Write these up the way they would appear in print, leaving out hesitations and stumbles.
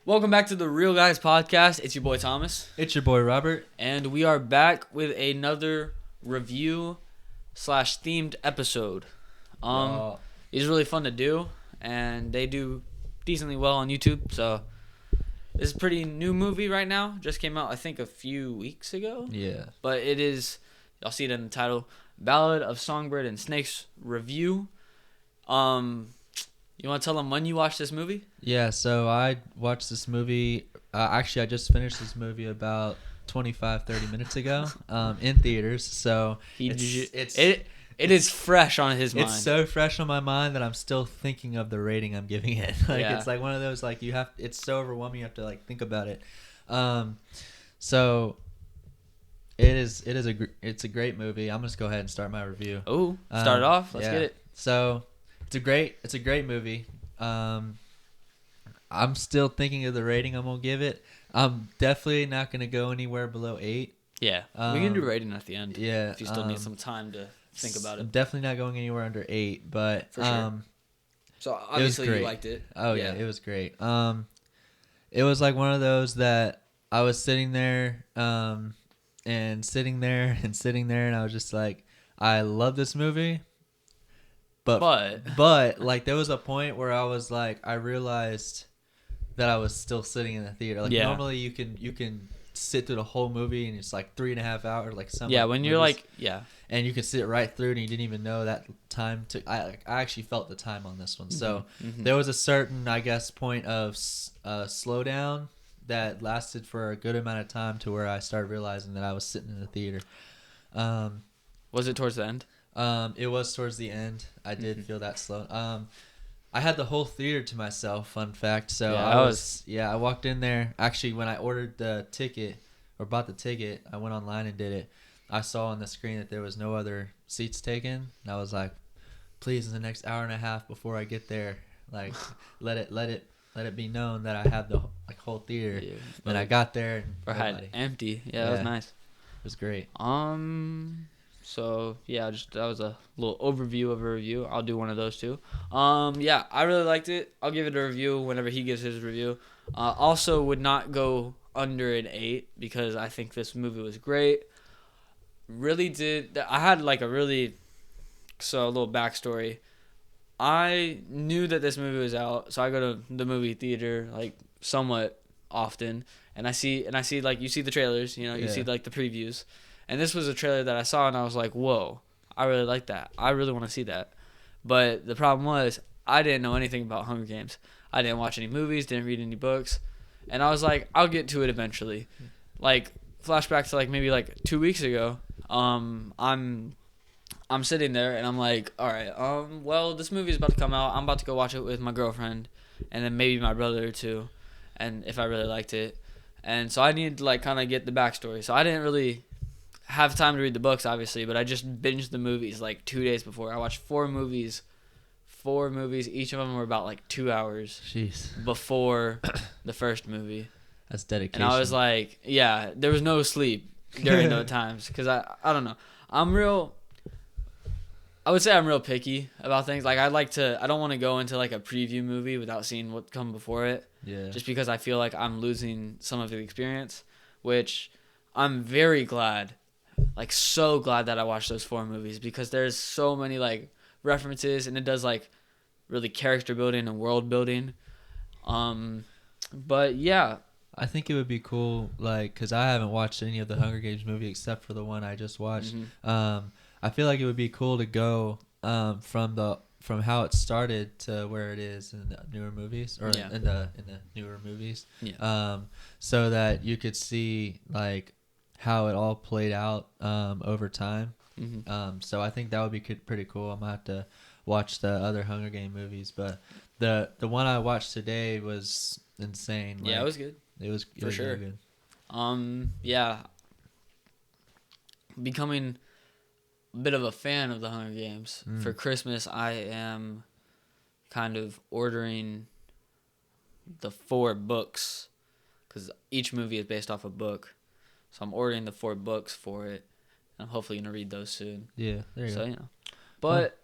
Welcome back to the Real Guys Podcast. It's your boy Thomas. It's your boy Robert. And we are back with another review / themed episode. It's really fun to do, and they do decently well on YouTube. So it's a pretty new movie right now. Just came out, I think, a few weeks ago. Yeah. But it is, y'all see it in the title, Ballad of Songbirds and Snakes Review. You want to tell them when you watched this movie? Yeah, so I watched this movie. Actually, I just finished this movie about 25-30 minutes ago in theaters. So it is fresh on his mind. It's so fresh on my mind that I'm still thinking of the rating I'm giving it. It's like one of those, like, it's so overwhelming you have to like think about it. So it's a great movie. I'm just go ahead and start my review. Oh, start it off. Let's get it. So it's a great movie. I'm still thinking of the rating I'm gonna give it. I'm definitely not gonna go anywhere below 8. Yeah, we can do rating at the end. Yeah, if you still need some time to think about it. I'm definitely not going anywhere under 8, but for sure. So obviously you liked it. Oh yeah, it was great. It was like one of those that I was sitting there, and sitting there, and I was just like, I love this movie. But like there was a point where I was like, I realized that I was still sitting in the theater. Like normally you can sit through the whole movie and it's like 3.5 hours, like something. Yeah, when you're like and you can sit right through it and you didn't even know that time took. I actually felt the time on this one. So there was a certain, I guess, point of slowdown that lasted for a good amount of time to where I started realizing that I was sitting in the theater. Was it towards the end? It was towards the end. I did feel that slow. I had the whole theater to myself. Fun fact. So I walked in there. Actually, when I ordered the ticket or bought the ticket, I went online and did it. I saw on the screen that there was no other seats taken, and I was like, "Please, in the next hour and a half before I get there, like, let it be known that I have the whole theater." Yeah, and I got there and had it empty. Yeah, that was nice. It was great. So yeah, that was a little overview of a review. I'll do one of those too. Yeah, I really liked it. I'll give it a review whenever he gives his review. Also would not go under an 8 because I think this movie was great. I had like a little backstory. I knew that this movie was out, so I go to the movie theater like somewhat often, and I see like you see the trailers, you see like the previews. And this was a trailer that I saw, and I was like, whoa, I really like that. I really want to see that. But the problem was, I didn't know anything about Hunger Games. I didn't watch any movies, didn't read any books. And I was like, I'll get to it eventually. Like, flashback to, like, maybe, like, 2 weeks ago. I'm sitting there, and I'm like, all right, well, this movie is about to come out. I'm about to go watch it with my girlfriend, and then maybe my brother, too, and if I really liked it. And so I needed to, like, kind of get the backstory. So I didn't really have time to read the books, obviously, but I just binged the movies like 2 days before. I watched 4 movies. Each of them were about like 2 hours. Jeez. Before the first movie. That's dedication. And I was like, yeah, there was no sleep during those times because I don't know. I would say I'm real picky about things. Like I don't want to go into like a preview movie without seeing what come before it. Yeah. Just because I feel like I'm losing some of the experience, which I'm very glad. Like, so glad that I watched those 4 movies because there's so many, like, references, and it does, like, really character building and world building. But, yeah. I think it would be cool, like, because I haven't watched any of the Hunger Games movie except for the one I just watched. I feel like it would be cool to go from how it started to where it is in the newer movies, or in the newer movies. Yeah. So that you could see, like, how it all played out over time. So I think that would be pretty cool. I'm gonna have to watch the other Hunger Game movies, but the one I watched today was insane. Yeah, it was good. It was for sure really good. Yeah, becoming a bit of a fan of the Hunger Games. For Christmas, I am kind of ordering the 4 books because each movie is based off a book. So I'm ordering the 4 books for it. And I'm hopefully gonna read those soon. Yeah, there you go. So But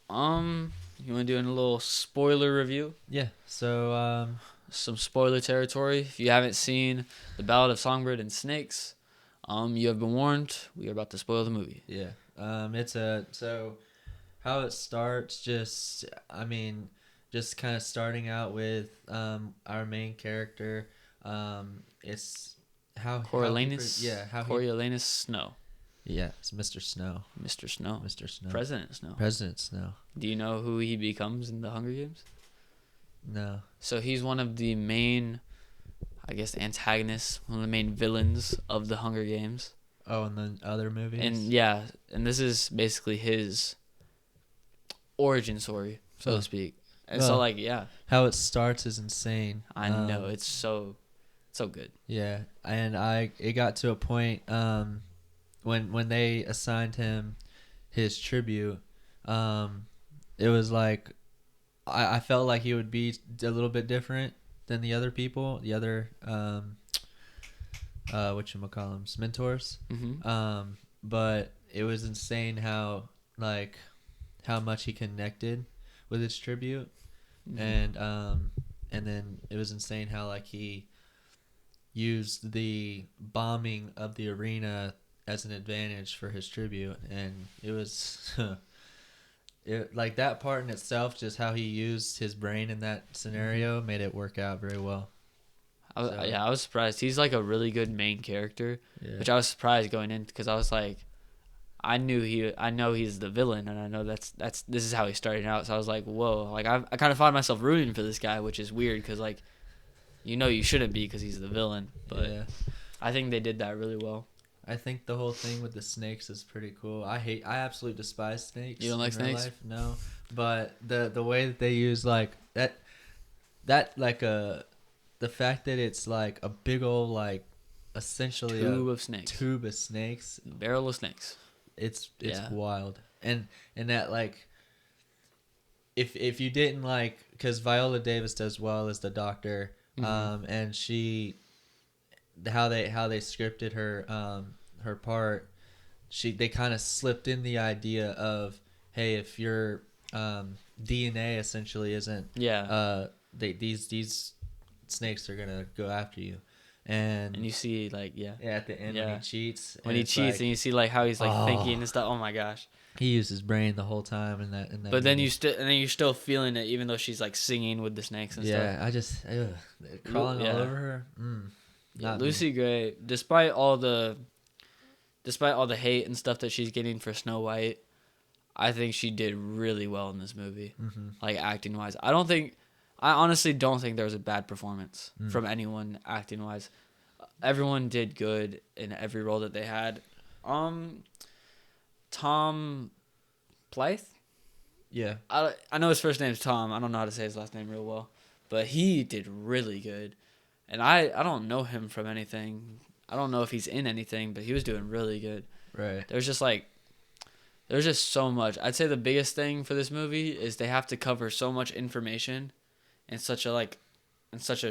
you wanna do a little spoiler review? Yeah. So some spoiler territory. If you haven't seen The Ballad of Songbird and Snakes, you have been warned. We are about to spoil the movie. Yeah. So how it starts, just kind of starting out with our main character. It's Coriolanus Snow. Yeah, it's Mr. Snow. Mr. Snow. Mr. Snow. President Snow. President Snow. Do you know who he becomes in the Hunger Games? No. So he's one of the main, I guess, antagonists, one of the main villains of the Hunger Games. Oh, and the other movies? And this is basically his origin story, so to speak. And so, how it starts is insane. I know, it's so good. Yeah, and it got to a point when they assigned him his tribute, it was like I felt like he would be a little bit different than the other people, the other whatchamacallums, mentors. Mm-hmm. But it was insane how much he connected with his tribute. Mm-hmm. And then it was insane how he used the bombing of the arena as an advantage for his tribute, and it was that part in itself, just how he used his brain in that scenario, made it work out very well. I was surprised. He's a really good main character, which I was surprised going in, because I was like, I know he's the villain, and I know this is how he started out. So I was like, whoa, I kind of find myself rooting for this guy, which is weird, because you shouldn't be, because he's the villain. But yeah. I think they did that really well. I think the whole thing with the snakes is pretty cool. I absolutely despise snakes. You don't like snakes? Life. No, but the way that they use the fact that it's a big old essentially tube of snakes, barrel of snakes. It's wild, and that if you didn't because Viola Davis does well as the doctor, mm-hmm. And how they scripted her part, they kind of slipped in the idea of, hey, if your DNA essentially isn't these snakes are gonna go after you, and you see at the end when he cheats, and you see how he's thinking and stuff. Oh my gosh, he used his brain the whole time in that. But then you're still feeling it, even though she's singing with the snakes and stuff. Yeah, I just crawling all over her. Lucy Gray, despite all the hate and stuff that she's getting for Snow White, I think she did really well in this movie, mm-hmm. Acting wise. I honestly don't think there was a bad performance from anyone acting wise. Everyone did good in every role that they had. Tom Blythe? Yeah. I know his first name's Tom. I don't know how to say his last name real well, but he did really good. And I don't know him from anything. I don't know if he's in anything, but he was doing really good. Right. There's just so much. I'd say the biggest thing for this movie is they have to cover so much information in such a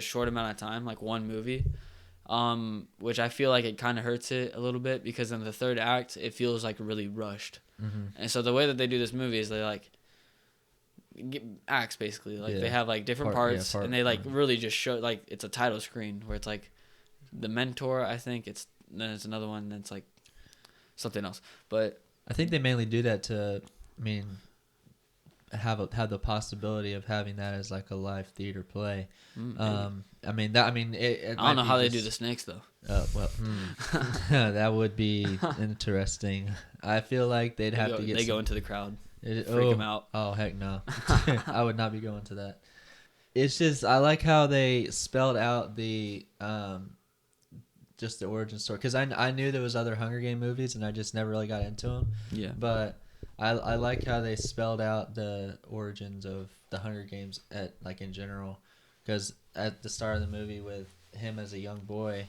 short amount of time, one movie. Which I feel it kind of hurts it a little bit, because in the third act it feels really rushed. Mm-hmm. And so the way that they do this movie is they acts basically they have different parts, and they really just show it's a title screen where it's the mentor. I think then it's another one that's something else, but I think they mainly do that to have the possibility of having that as a live theater play. I don't know how they do the snakes though. That would be interesting. I feel they'd have to get. They go into the crowd. Freak them out. Oh heck no! I would not be going to that. It's just I like how they spelled out the just the origin story, because I knew there was other Hunger Game movies and I just never really got into them. Yeah. But I like how they spelled out the origins of the Hunger Games in general, because at the start of the movie with him as a young boy,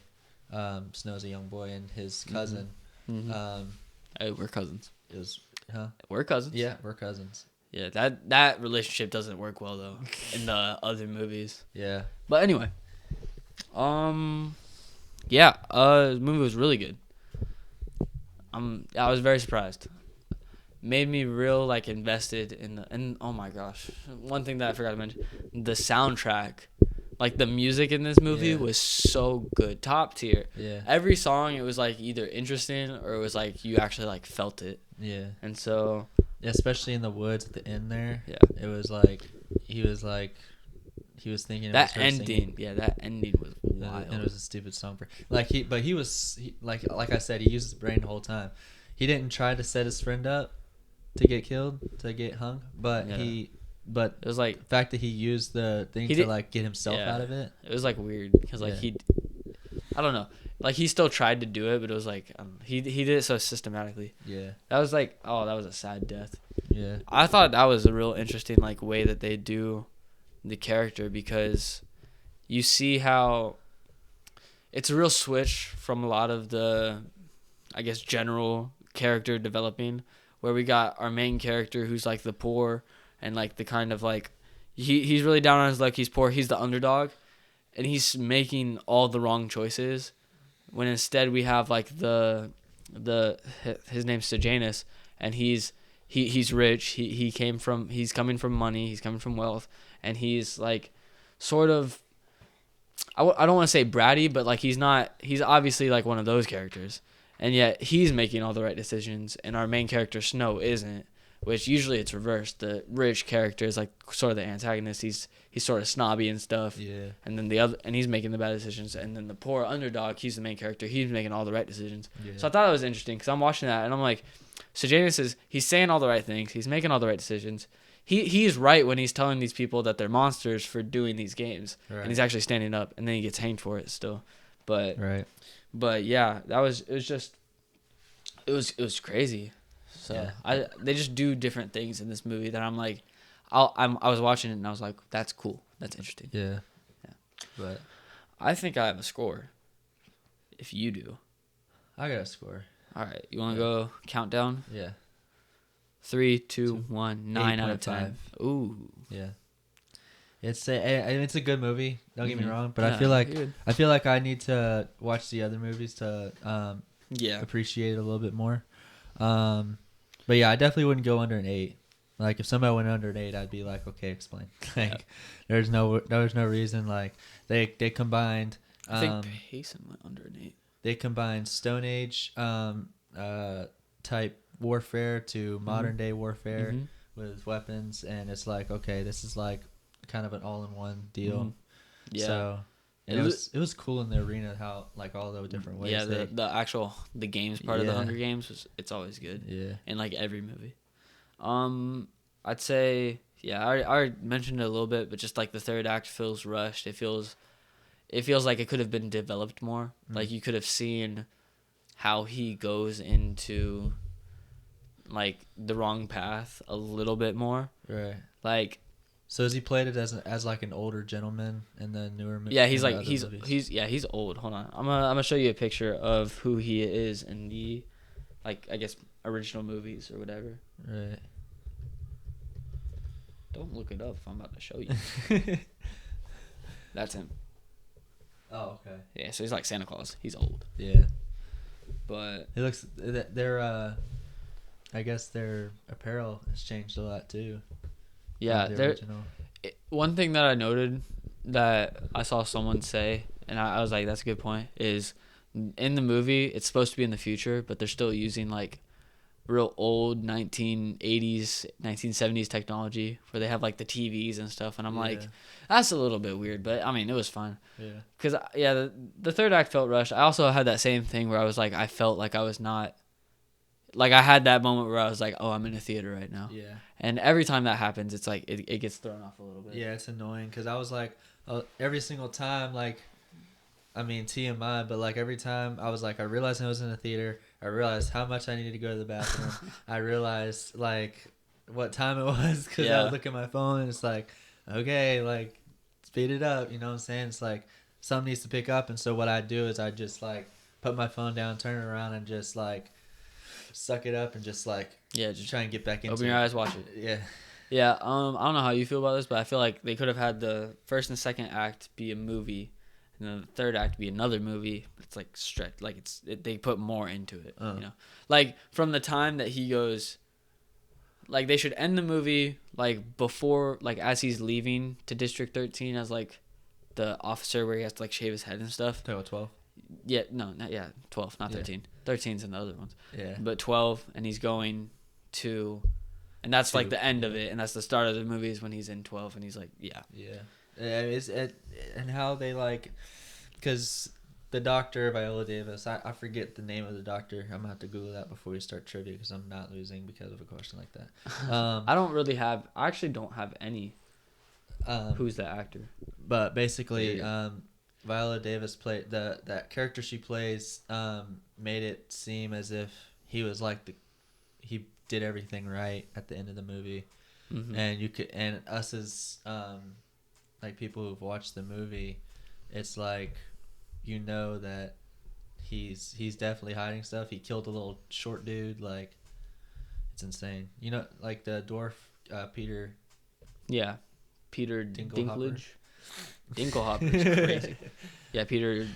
Snow as a young boy, and his cousin. Mm-hmm. Hey, we're cousins. It was. Huh? We're cousins. Yeah, we're cousins. Yeah, that relationship doesn't work well though in the other movies. Yeah. But anyway, the movie was really good. I was very surprised. Made me real invested in oh my gosh. One thing that I forgot to mention, the soundtrack Like the music in this movie was so good, top tier. Yeah. Every song, it was like either interesting or it was like you actually like felt it. Yeah. And so, especially in the woods at the end there. Yeah. It was like he was thinking that it was her ending. singing. Yeah, that ending was wild. And it was a stupid song for like like I said, he used his brain the whole time. He didn't try to set his friend up to get killed, to get hung, but But it was like the fact that he used the thing to like get himself out of it. It was like weird because like I don't know, like he still tried to do it, but it was like he did it so systematically. Yeah. That was like that was a sad death. Yeah. I thought that was a real interesting like way that they do the character, because you see how it's a real switch from a lot of the, I guess, general character developing, where we got our main character who's like the poor and like the kind of like he's really down on his luck, he's poor, he's the underdog, and he's making all the wrong choices, when instead we have like his name's Sejanus, and he's rich, he's coming from money, he's coming from wealth, and he's like sort of, I don't want to say bratty, but like he's obviously like one of those characters, and yet he's making all the right decisions, and our main character Snow isn't, which usually it's reversed. The rich character is like sort of the antagonist. He's sort of snobby and stuff. Yeah. And then he's making the bad decisions, and then the poor underdog, he's the main character. He's making all the right decisions. Yeah. So I thought that was interesting, because I'm watching that and I'm like, Sejanus he's saying all the right things. He's making all the right decisions. He's right when he's telling these people that they're monsters for doing these games, right. And he's actually standing up, and then he gets hanged for it still. But yeah, it was crazy. So they just do different things in this movie that I'm like, I was watching it and I was like, that's cool, that's interesting. Yeah. But I think I have a score. If you do, I got a score. All right, you want to go countdown? Yeah. 3, 2, 1. 9 out of 10. Ooh. Yeah. It's a good movie. Don't get me wrong, but I feel like I need to watch the other movies to appreciate it a little bit more. But yeah, I definitely wouldn't go under an 8. Like if somebody went under an 8, I'd be like, okay, explain. Like there's no reason. Like they combined. I think Payson went under an 8. They combined Stone Age type warfare to modern day warfare with weapons, and it's like, okay, this is like kind of an all-in-one deal. Mm-hmm. Yeah. So it was cool in the arena how like all the different ways. Yeah, the games part of the Hunger Games it's always good. Yeah. In like every movie. I'd say I already mentioned it a little bit, but just like the third act feels rushed. It feels like it could have been developed more. Mm. Like you could have seen how he goes into like the wrong path a little bit more. Right. Like, so has he played it as like an older gentleman in the newer movie? Yeah, he's old. Hold on. I'm gonna show you a picture of who he is in the, like, I guess original movies or whatever. Right. Don't look it up if I'm about to show you. That's him. Oh, okay. Yeah, so he's like Santa Claus. He's old. Yeah. But it looks I guess their apparel has changed a lot too. Yeah, one thing that I noted that I saw someone say, and I was like, that's a good point, is in the movie, it's supposed to be in the future, but they're still using like real old 1980s, 1970s technology where they have like the TVs and stuff. And I'm like, that's a little bit weird, but I mean, it was fun. Yeah. Because, the third act felt rushed. I also had that same thing where I was like, I felt like I was not. Like, I had that moment where I was like, oh, I'm in a theater right now. Yeah. And every time that happens, it's like, it gets thrown off a little bit. Yeah, it's annoying because I was like, every single time, like, I mean, TMI, but like every time I was like, I realized I was in a theater. I realized how much I needed to go to the bathroom. I realized, like, what time it was because I would look at my phone and it's like, okay, like, speed it up. You know what I'm saying? It's like, something needs to pick up. And so what I do is I just, like, put my phone down, turn it around, and just, like, suck it up and just like just try and get back into it. Open your eyes, watch it. Yeah. I don't know how you feel about this, but I feel like they could have had the first and second act be a movie, and then the third act be another movie. It's like stretched, like they put more into it. You know, like from the time that he goes, like they should end the movie like before, like as he's leaving to District 13 as like the officer where he has to like shave his head and stuff. Total 12. Yeah, no, not 12, not 13. 13's in the other ones. Yeah. But 12, and he's going to, and that's like the end of it, and that's the start of the movie is when he's in 12, and he's like, yeah. Yeah. And how they like, because the doctor, Viola Davis, I forget the name of the doctor. I'm going to have to Google that before we start trivia because I'm not losing because of a question like that. I actually don't have any. Who's the actor? But basically, Viola Davis played that character she plays, made it seem as if he was like he did everything right at the end of the movie. Mm-hmm. And us as like people who've watched the movie, it's like, that he's definitely hiding stuff. He killed a little short dude. Like, it's insane. Like the dwarf, Peter. Yeah, Peter Dinklage. Dinklehopper is crazy. Yeah, Peter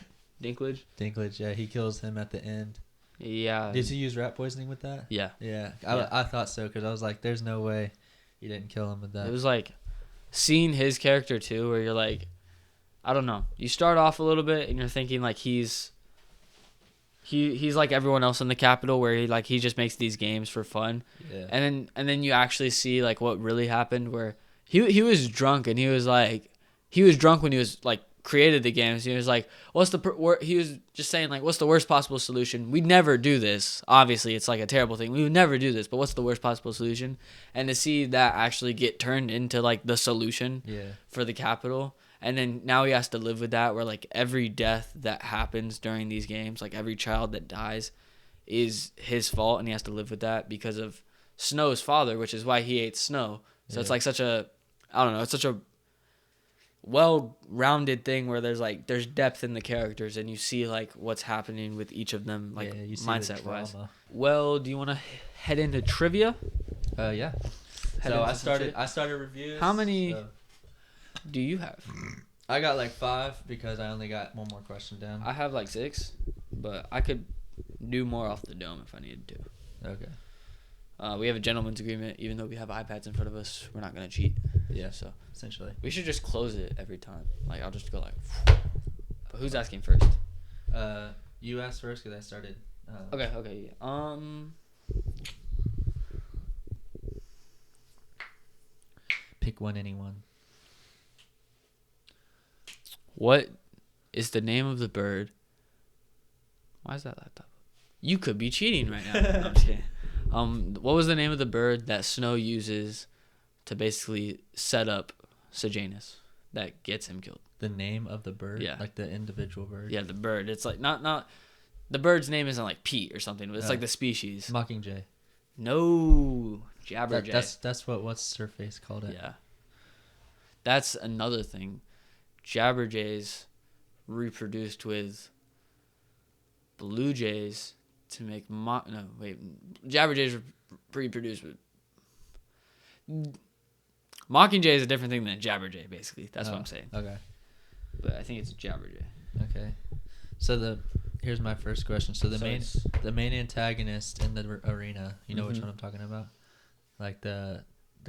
Dinklage. Dinklage, yeah, he kills him at the end. Yeah. Did he use rat poisoning with that? Yeah. Yeah, I thought so because I was like, there's no way you didn't kill him with that. It was like seeing his character too, where you're like, I don't know. You start off a little bit and you're thinking like he's like everyone else in the Capitol, where he just makes these games for fun. Yeah. And then you actually see like what really happened, where he was drunk and he was drunk when he was like created the games. He was like, he was just saying like, what's the worst possible solution? We'd never do this. Obviously, it's like a terrible thing. We would never do this, but what's the worst possible solution? And to see that actually get turned into like the solution for the Capitol. And then now he has to live with that, where like every death that happens during these games, like every child that dies is his fault, and he has to live with that because of Snow's father, which is why he hates Snow. So it's like it's such a well-rounded thing where there's depth in the characters, and you see like what's happening with each of them, like mindset-wise. Well, do you want to head into trivia? Yeah. So I started reviews. How many do you have? I got like 5 because I only got one more question down. I have like 6, but I could do more off the dome if I needed to. Okay. We have a gentleman's agreement. Even though we have iPads in front of us, we're not gonna cheat. Yeah. So essentially, we should just close it every time. Like I'll just go like. But who's asking first? You asked first because I started. Okay. Yeah. Pick one, anyone. What is the name of the bird? Why is that laptop? You could be cheating right now. No, I'm just kidding. What was the name of the bird that Snow uses to basically set up Sejanus that gets him killed? The name of the bird? Yeah. Like the individual bird? Yeah, the bird. It's like not the bird's name isn't like Pete or something, but it's like the species. Mockingjay. No, Jabberjay. That's what's her face called it. Yeah. That's another thing. Jabberjays reproduced with blue jays to make Jabberjays reproduced with Mockingjay is a different thing than Jabberjay, basically. That's what I'm saying. Okay. But I think it's Jabberjay. Okay. So here's my first question. So the main antagonist in the arena, you know which one I'm talking about? Like the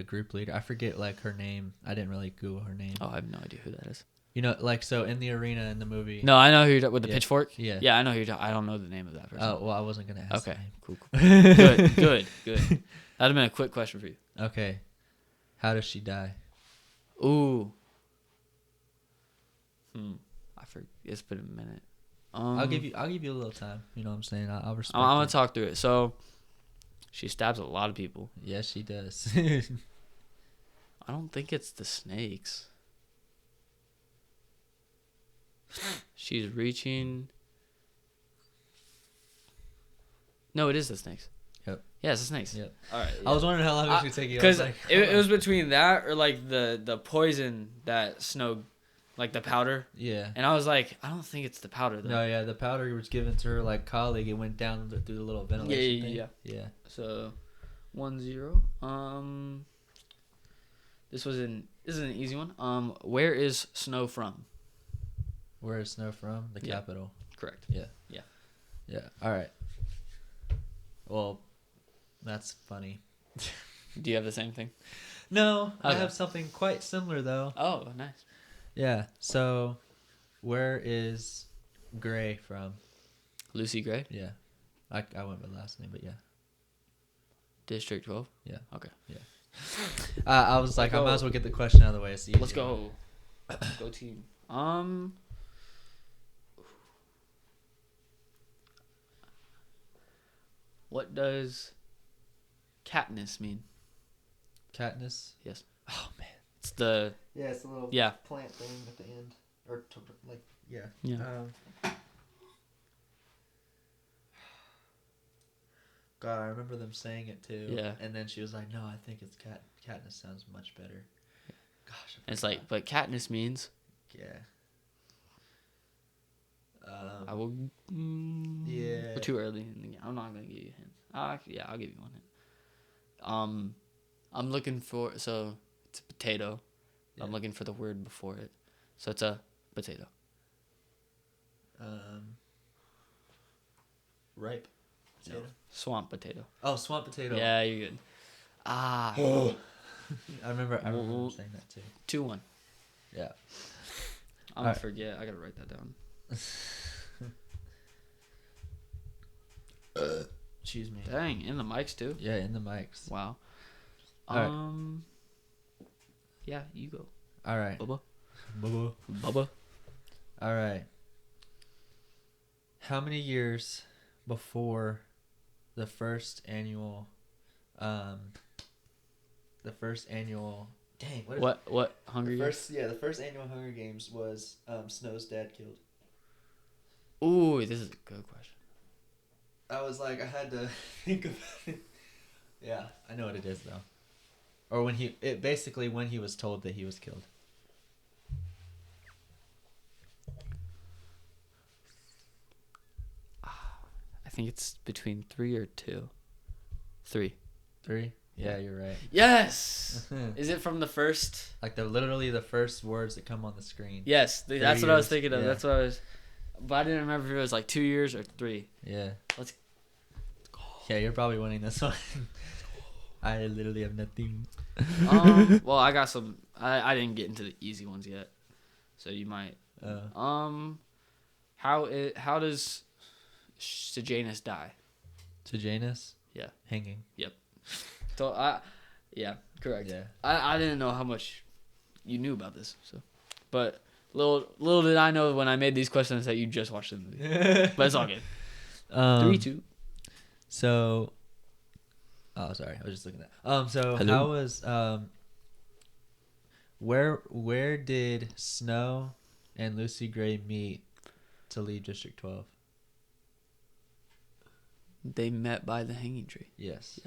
group leader. I forget like her name. I didn't really Google her name. Oh, I have no idea who that is. Like so in the arena in the movie. No, I know who you're talking with the pitchfork. Yeah. Yeah, I know who you're talking. I don't know the name of that person. Oh, well, I wasn't gonna ask. Okay. Cool. Good. That'd have been a quick question for you. Okay. How does she die? Ooh. I forget. It's been a minute. I'll give you a little time. You know what I'm saying? I'll respect. I'm gonna talk through it. So, she stabs a lot of people. Yes, she does. I don't think it's the snakes. She's reaching. No, it is the snakes. Yep. Yeah, it's the snakes. Yep. All right. Yeah. I was wondering how long it would take you. Because it was between that or like the poison that Snow, like the powder. Yeah. And I was like, I don't think it's the powder though. No, yeah, the powder was given to her like colleague. It went down through the little ventilation thing. Yeah. So, 1-0. This is an easy one. Where is Snow from? Where is Snow from? The capital. Correct. Yeah. All right. Well, that's funny. Do you have the same thing? No, Okay. I have something quite similar though. Oh, nice. Yeah. So, where is Gray from? Lucy Gray, Yeah. I went with last name, but yeah. District 12. Yeah. Okay. Yeah. I was like, I Let's might go. as well get the question out of the way. It's the Let's easy one. go. Let's go team. What does Katniss mean? Katniss. Yes. Oh man. It's the Yeah, it's a little Yeah. plant thing at the end, or like yeah. Yeah. God, I remember them saying it too. Yeah. And then she was like, "No, I think it's Katniss sounds much better." Gosh. And it's like, but Katniss means Yeah. I will. Yeah. We're too early. I'm not gonna give you a hint. Yeah, I'll give you one hint. I'm looking for it's a potato. Yeah. I'm looking for the word before it, so it's a potato. Ripe. Potato. No. Swamp potato. Oh, swamp potato. Yeah, you're good. I remember saying that too. 2-1. Yeah. I'm gonna forget. I gotta write that down. Excuse me. Dang, in the mics too. Yeah, in the mics. Wow. All right. Yeah, you go. All right. Bubba. All right. How many years before the first annual dang, What Hunger Games? The first annual Hunger Games was Snow's dad killed. Ooh, this is a good question. I was like, I had to think about it. Yeah, I know what it is though. Or when he was told that he was killed. I think it's between 3 or 2. 3. 3? Yeah, you're right. Yes. Is it from the first? Like literally the first words that come on the screen. Yes, that's what I was thinking of. Yeah. That's what I was. But I didn't remember if it was like 2 years or 3. Yeah. Let's go. Yeah, you're probably winning this one. I literally have nothing. Well, I got some. I didn't get into the easy ones yet, so you might. How does Sejanus die? Sejanus? Yeah. Hanging. Yep. So yeah, correct. Yeah. I didn't know how much you knew about this, so, but little did I know when I made these questions that you just watched the movie. But it's all good. 3-2. So. Oh, sorry. I was just looking at. So Hello? how was Where did Snow and Lucy Gray meet to leave District 12? They met by the hanging tree. Yes.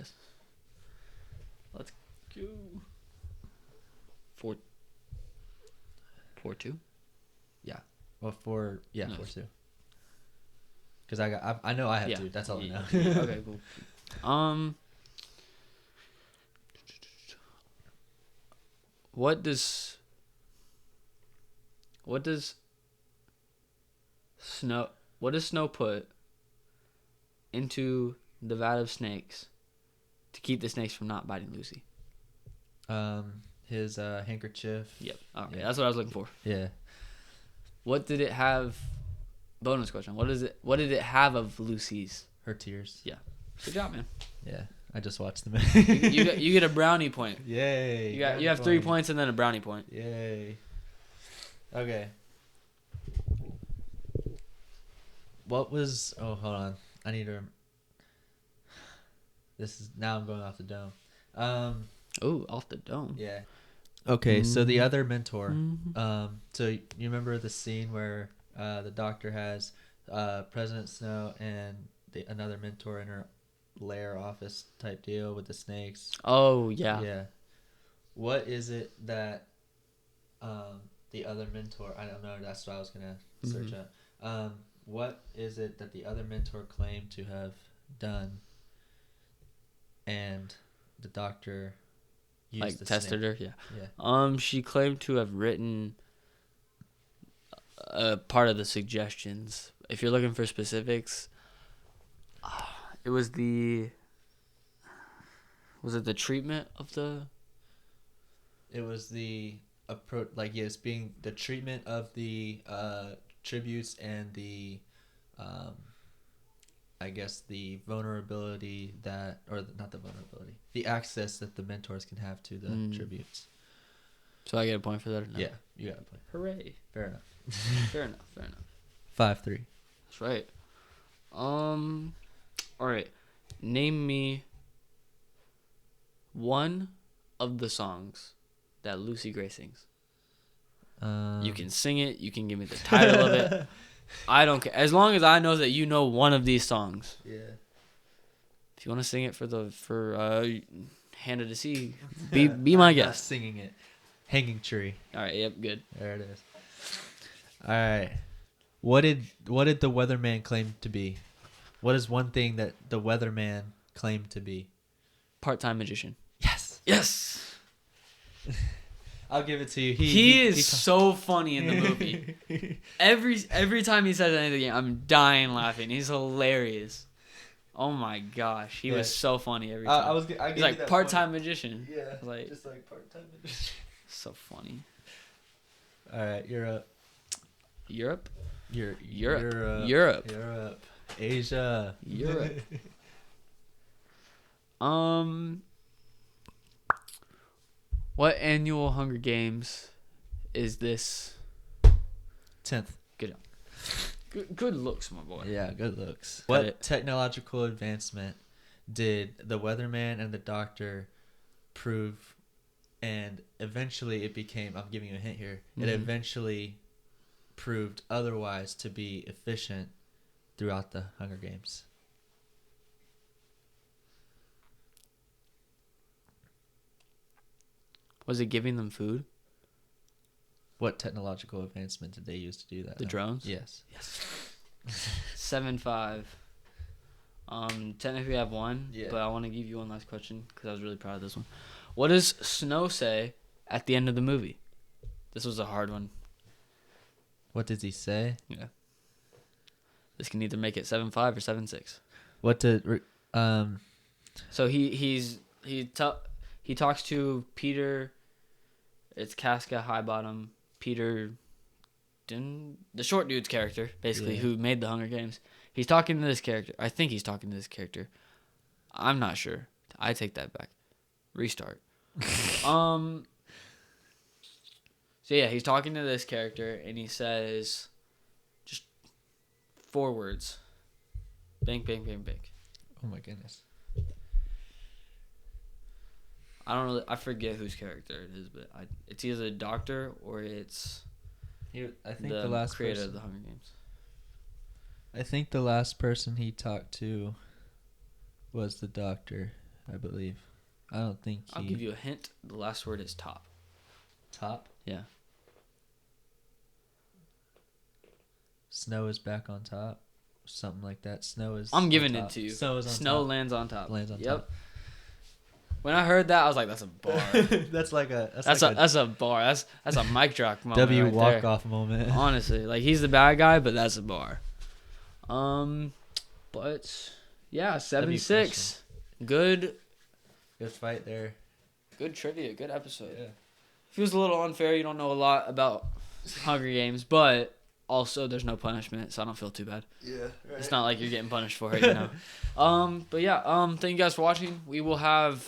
Let's go. 4-2. Yeah. Well, 4-2. No. Because I know I have 2. That's all I know. Okay, cool. What does Snow put into the vat of snakes to keep the snakes from not biting Lucy? His handkerchief. Yep. Okay, Yeah. that's what I was looking for. Yeah. What did it have? Bonus question. What did it have of Lucy's? Her tears. Yeah. Good job, man. Yeah. I just watched the movie. you get a brownie point. Yay. You have 3 points and then a brownie point. Yay. Okay. What was... Oh, hold on. I need to... Now I'm going off the dome. Oh, off the dome. Yeah. Okay, so the other mentor. Mm-hmm. So you remember the scene where the doctor has President Snow and another mentor in her lair office type deal with the snakes. Oh, yeah. Yeah. What is it that the other mentor... I don't know. That's what I was going to search up. What is it that the other mentor claimed to have done and the doctor used the tested snake? her? Yeah. Yeah. She claimed to have written part of the suggestions. If you're looking for specifics, it was Was it the treatment of the... It was the like yes, being the treatment of the tributes and the I guess the vulnerability that, or not the vulnerability, the access that the mentors can have to the tributes. So I get a point for that or no? Yeah, you got a point. Hooray. Fair enough. Fair enough. 5-3. That's right. All right. Name me one of the songs that Lucy Gray sings. You can sing it. You can give me the title of it. I don't care. As long as I know that you know one of these songs. Yeah. If you want to sing it for Hand of the Sea, be my guest. Not singing it. Hanging Tree. All right. Yep. Good. There it is. All right. What did the weatherman claim to be? What is one thing that the weatherman claimed to be? Part-time magician. Yes. I'll give it to you. He is so funny in the movie. Every time he says anything, I'm dying laughing. He's hilarious. Oh my gosh, he was so funny every time. He's like part-time magician. Yeah, like just like part-time magician. So funny. All right, you're up. Europe. Europe. Asia. Europe. What annual Hunger Games is this? 10th. Good job. Good looks, my boy. Yeah, good looks. What technological advancement did the weatherman and the doctor prove? And eventually it became, I'm giving you a hint here, it eventually proved otherwise to be efficient throughout the Hunger Games. Was it giving them food? What technological advancement did they use to do that? The drones? Yes. 7-5. Technically I have one, yeah. But I want to give you one last question because I was really proud of this one. What does Snow say at the end of the movie? This was a hard one. What does he say? Yeah. This can either make it 7-5 or 7-6. What did So he talks to Peter. It's Casca Highbottom. Peter, the short dude's character, basically, who made the Hunger Games. He's talking to this character. I think he's talking to this character. I'm not sure. I take that back. Restart. So yeah, he's talking to this character, and he says, just 4 words. Bank, bank, bank, bank. Oh my goodness. I forget whose character it is, but it's either the doctor or it's I think the last creator person, of the Hunger Games. I think the last person he talked to was the doctor, I believe. I don't think I'll give you a hint. The last word is top. Top? Yeah. Snow is back on top. Something like that. Snow is I'm giving it to you. Snow is on Snow top. lands on top. Lands on yep. top. When I heard that, I was like, "That's a bar." That's a bar. That's a mic drop moment. W right walk there. off moment. Honestly, like he's the bad guy, but that's a bar. But yeah, 7-6. Good fight there. Good trivia. Good episode. Yeah. Feels a little unfair. You don't know a lot about Hunger Games, but also there's no punishment, so I don't feel too bad. Yeah. Right. It's not like you're getting punished for it, you know. But yeah. Thank you guys for watching. We will have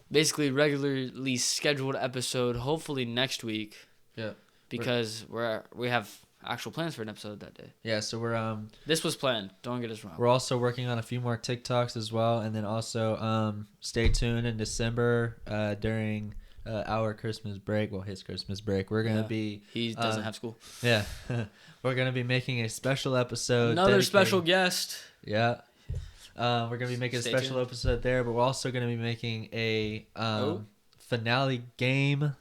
basically regularly scheduled episode hopefully next week. Yeah. Because we have actual plans for an episode that day. Yeah, so we're this was planned. Don't get us wrong. We're also working on a few more TikToks as well, and then also stay tuned in December during our Christmas break. Well, his Christmas break. We're gonna be. He doesn't have school. Yeah, we're gonna be making a special episode. Another special guest. Yeah. We're gonna be making a special episode there, but we're also gonna be making a finale game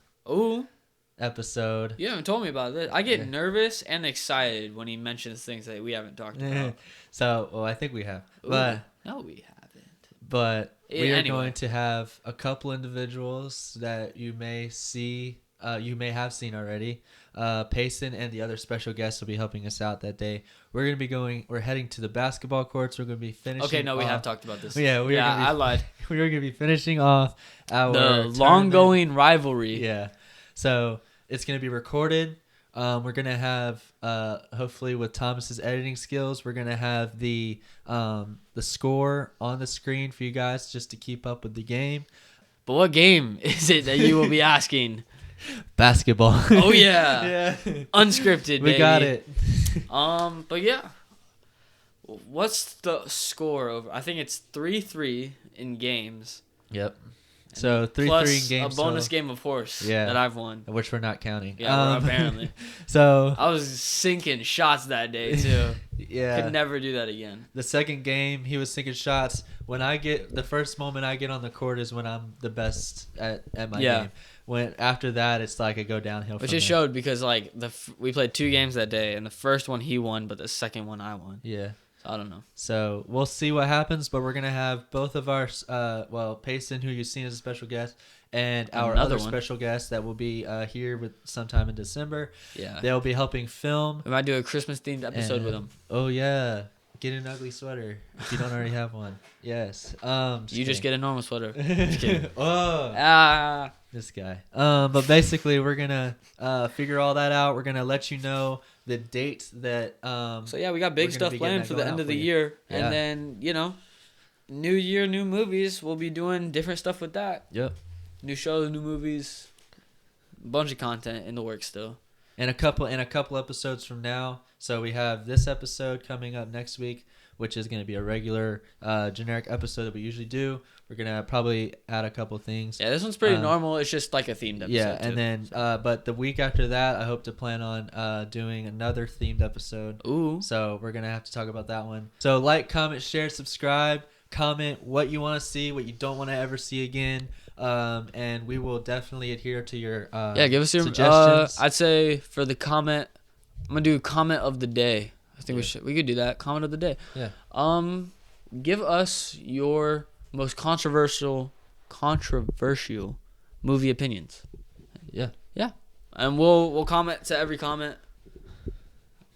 episode. You haven't told me about this. I get nervous and excited when he mentions things that we haven't talked about. So, well, I think we have, but no, we haven't. But we are going to have a couple individuals that you may see, you may have seen already. Payson and the other special guests will be helping us out that day. We're heading to the basketball courts. We're going to be finishing. Okay, no, we have talked about this. Yeah, I lied. We're going to be finishing off the long-going rivalry. Yeah. So it's gonna be recorded. We're gonna have hopefully with Thomas's editing skills, we're gonna have the score on the screen for you guys just to keep up with the game. But what game is it that you will be asking? Basketball. Oh yeah. Yeah. Unscripted, baby. We got it. But yeah. What's the score over? I think it's 3-3 in games. Yep. So 3-3 plus in games. A bonus game of horse that I've won. Which we're not counting. Yeah, apparently. So I was sinking shots that day too. Yeah. Could never do that again. The second game, he was sinking shots. When I get the first moment I get on the court is when I'm the best at my game. When after that, it's like I go downhill. Which it showed because like we played 2 games that day, and the first one he won, but the second one I won. Yeah. I don't know. So we'll see what happens, but we're gonna have both of our Payson, who you've seen as a special guest, and our other special guest that will be here with sometime in December. Yeah, they'll be helping film. We might do a Christmas themed episode with them. Oh yeah, get an ugly sweater if you don't already have one. Yes. Just get a normal sweater. Just kidding. Oh. This guy. But basically, we're gonna figure all that out. We're gonna let you know the date that. So yeah, we got big stuff planned for the end of the year, and then new year, new movies. We'll be doing different stuff with that. Yep. New shows, new movies, bunch of content in the works still. And a couple episodes from now. So we have this episode coming up next week, which is going to be a regular generic episode that we usually do. We're going to probably add a couple things. Yeah, this one's pretty normal. It's just like a themed episode. Yeah, and then but the week after that, I hope to plan on doing another themed episode. Ooh. So we're going to have to talk about that one. So like, comment, share, subscribe, comment what you want to see, what you don't want to ever see again. And we will definitely adhere to your give us your suggestions. I'd say for the comment, I'm going to do comment of the day. I think we could do that. Comment of the day. Yeah. Give us your most controversial movie opinions. Yeah. Yeah. And we'll comment to every comment.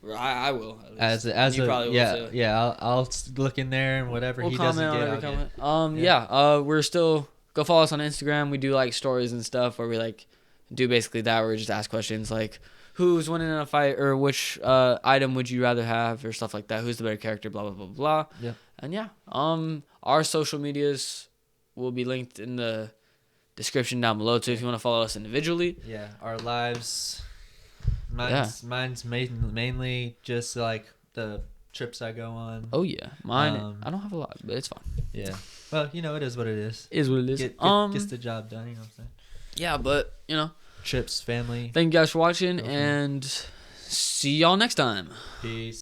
I will. At least. You probably will too. Yeah. I'll look in there and whatever he doesn't get. We'll comment on every comment. We're still go follow us on Instagram. We do like stories and stuff where we like do basically that. Where we just ask questions like who's winning in a fight or which item would you rather have or stuff like that. Who's the better character? Blah blah blah blah. Yeah. And our social medias will be linked in the description down below too if you want to follow us individually. Yeah, our lives. Mine's mainly just like the trips I go on. Oh yeah, mine. I don't have a lot, but it's fine. Yeah, well, it is what it is. It is what it is. Gets the job done. You know what I'm saying? Yeah, but trips, family. Thank you guys for watching, and see y'all next time. Peace.